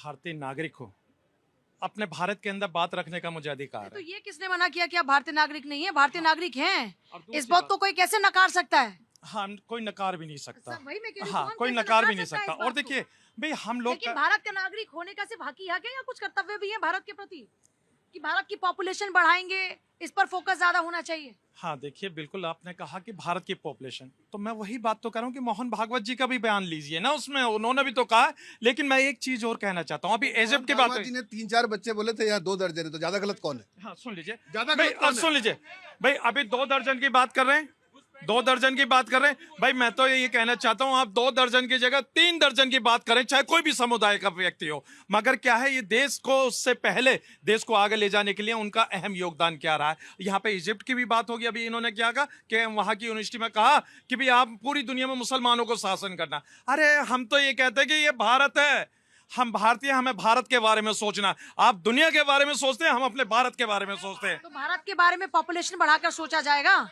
भारतीय नागरिक हूँ, अपने भारत के अंदर बात रखने का मुझे अधिकार तो है। ये किसने मना किया कि आप भारतीय नागरिक नहीं है? भारतीय नागरिक हैं। और दूसरी इस बात बात- को कोई कैसे नकार सकता है? हाँ, कोई नकार भी नहीं सकता। सब वही मैं कह रही हूँ, हाँ, कौन कोई कैसे नकार नकार भी नहीं सकता है सकता। इस और बात को? देखिए भाई, हम लोग लेकिन भारत का नागरिक होने का सिर्फ हक ही हक है या कुछ कर्तव्य भी है भारत के प्रति कि भारत की पॉपुलेशन बढ़ाएंगे, इस पर फोकस ज्यादा होना चाहिए? हाँ देखिए, बिल्कुल आपने कहा कि भारत की पॉपुलेशन, तो मैं वही बात तो कर रहा हूँ कि मोहन भागवत जी का भी बयान लीजिए ना, उसमें उन्होंने भी तो कहा। लेकिन मैं एक चीज और कहना चाहता हूँ, अभी इजिप्ट की बात भागवत जी ने 3-4 बच्चे बोले थे, यहाँ 2 दर्जन है, तो ज्यादा गलत कौन है? हाँ सुन लीजिए ज्यादा भाई, गलत कौन अब है? सुन लीजिए भाई, अभी 2 दर्जन की बात कर रहे हैं, 2 दर्जन की बात कर रहे हैं भाई। मैं तो ये कहना चाहता हूं, आप 2 दर्जन की जगह 3 दर्जन की बात करें, चाहे कोई भी समुदाय का व्यक्ति हो। मगर क्या है, ये देश को उससे पहले देश को आगे ले जाने के लिए उनका अहम योगदान क्या रहा है। यहाँ पे इजिप्ट की भी बात होगी। अभी इन्होंने क्या कहा कि वहां की यूनिवर्सिटी में कहा कि भाई आप पूरी दुनिया में मुसलमानों को शासन करना। अरे हम तो ये कहते हैं कि ये भारत है, हम भारतीय, हमें भारत के बारे में सोचना। आप दुनिया के बारे में सोचते हैं, हम अपने भारत के बारे में सोचते हैं। तो भारत के बारे में पॉपुलेशन बढ़ाकर सोचा जाएगा?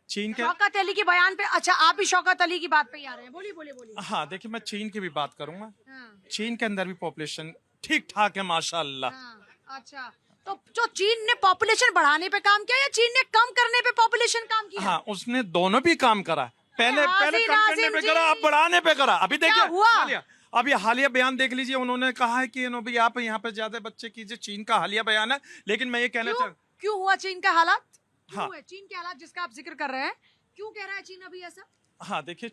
चीन के, शौकत अली के बयान पे, अच्छा आप ही शौकत अली की बात पे ही आ रहे हैं, बोलिए बोलिए बोलिए। हाँ देखिए, मैं चीन की भी बात करूंगा। हाँ, चीन के अंदर भी पॉपुलेशन ठीक ठाक है माशाल्लाह। हाँ, अच्छा, तो जो चीन ने पॉपुलेशन बढ़ाने पे काम किया या चीन ने कम करने पे पॉपुलेशन काम किया? हाँ, उसने दोनों भी काम करा। पहले हाजी पहले कम करने नाजिम पे जी, करा, अब बढ़ाने पे करा। अभी क्या देखिए हुआ? अभी हालिया बयान देख लीजिए, उन्होंने कहा है कि भी आप यहाँ पे ज्यादा बच्चे कीजिए। चीन का हालिया बयान है। लेकिन मैं ये कहना क्यों चाहता, क्यों हुआ चीन का हालात? क्यों हाँ। हुए चीन के हालात जिसका आप जिक्र कर रहे हैं? क्यों कह रहा है चीन अभी ऐसा? हाँ देखिए,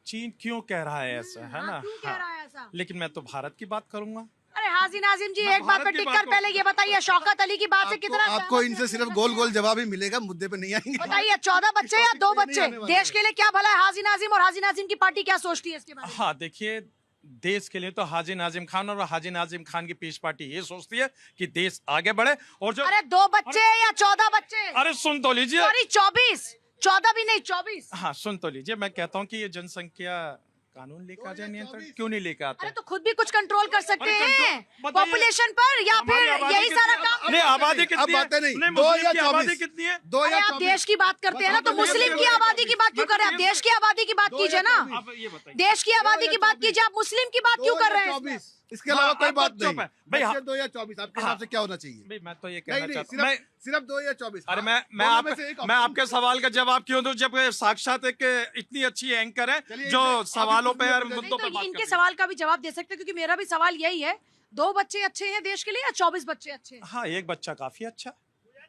चीन क्यों कह रहा है ऐसा, है ना। क्यों कह रहा है ऐसा? लेकिन मैं तो भारत की बात करूंगा। अरे हाजी नाजिम जी, मैं एक बात भारत पे की टिक बात कर को- पहले ये बताइए, शौकत अली की बात से कितना आपको सहमत इनसे हैं? सिर्फ गोल गोल जवाब ही मिलेगा, मुद्दे पे नहीं आएंगे। बताइए, 14 बच्चे या 2 नहीं बच्चे आने वाले देश हैं। के लिए क्या भला है? हाजी नाजिम और हाजी नाजिम की पार्टी क्या सोचती है इसके बारे में? हाँ देखिए, देश के लिए तो हाजी नाजिम खान और हाजी नाजिम खान की पीस पार्टी ये सोचती है कि देश आगे बढ़े। और जो अरे 2 बच्चे या 14 बच्चे? अरे सुन तो लीजिए, सॉरी 24, 14 भी नहीं 24। हाँ सुन तो लीजिए, मैं कहता हूँ कि ये जनसंख्या कानून लेकर आ जाए नियंत्रण, क्यों नहीं लेकर आते? अरे तो खुद भी कुछ कंट्रोल कर सकते अरे हैं कंट्रोल- बताइए, पॉपुलेशन पर, या हमारी फिर आबादी यही कितनी सारा है? काम? नहीं, आबादी अब कितनी है? बातें नहीं, नहीं, 2 मुस्लिम या की आबादी 24 कितनी है? 2 अरे या आप 24 देश की बात करते हैं ना, तो बताओ, मुस्लिम की बताइए, आबादी की बात क्यों कर रहे हैं? आप देश की आबादी की बात दो या कीजिए ना। 24। अब ये बताइए, देश की आबादी की बात कीजिए, आप मुस्लिम की बात क्यों कर रहे हैं? 24, इसके अलावा हाँ, कोई अब बात तो चुप नहीं। है। भाई, हाँ। 2 या 24 आपके हिसाब से क्या होना चाहिए? भाई मैं तो ये नहीं कहना नहीं, चाहता हूँ, सिर्फ 2 या 24। अरे हाँ, मैं दोनों में से एक मैं option आपके सवाल का जवाब क्यों दूं, जब साक्षात एक इतनी अच्छी एंकर है चलिए, जो इनसे- सवालों आप पे और इनसे- मुद्दों नहीं पे तो बात इनके करती है। सवाल का भी जवाब दे सकते हैं, क्योंकि मेरा भी सवाल यही है, 2 बच्चे अच्छे हैं देश के लिए या 24 बच्चे अच्छे हैं? हाँ, एक बच्चा काफी अच्छा।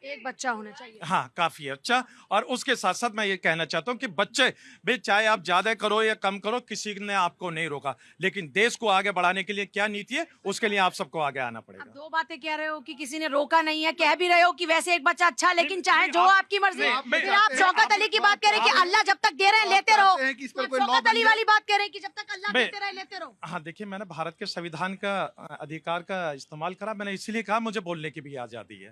एक बच्चा होना चाहिए। हाँ काफी अच्छा। और उसके साथ साथ मैं ये कहना चाहता हूँ कि बच्चे भाई, चाहे आप ज्यादा करो या कम करो, किसी ने आपको नहीं रोका। लेकिन देश को आगे बढ़ाने के लिए क्या नीति है, उसके लिए आप सबको आगे आना अब पड़ेगा। 2 बातें कह रहे हो कि किसी ने रोका नहीं है, कह भी रहे हो कि वैसे एक बच्चा अच्छा, लेकिन चाहे जो आपकी मर्जी। नहीं, फिर आप शौकत अली की बात कह रहे हैं कि अल्लाह जब तक दे रहे हैं लेते रहो, हैं कि इस पर तो कोई law शौकत बन अली जाए। वाली बात कह रहे हैं कि जब तक अल्लाह बे- देते रहे लेते रहो। हाँ देखिए, मैंने भारत के संविधान का अधिकार का इस्तेमाल करा। मैंने इसीलिए कहा मुझे बोलने की भी आजादी है।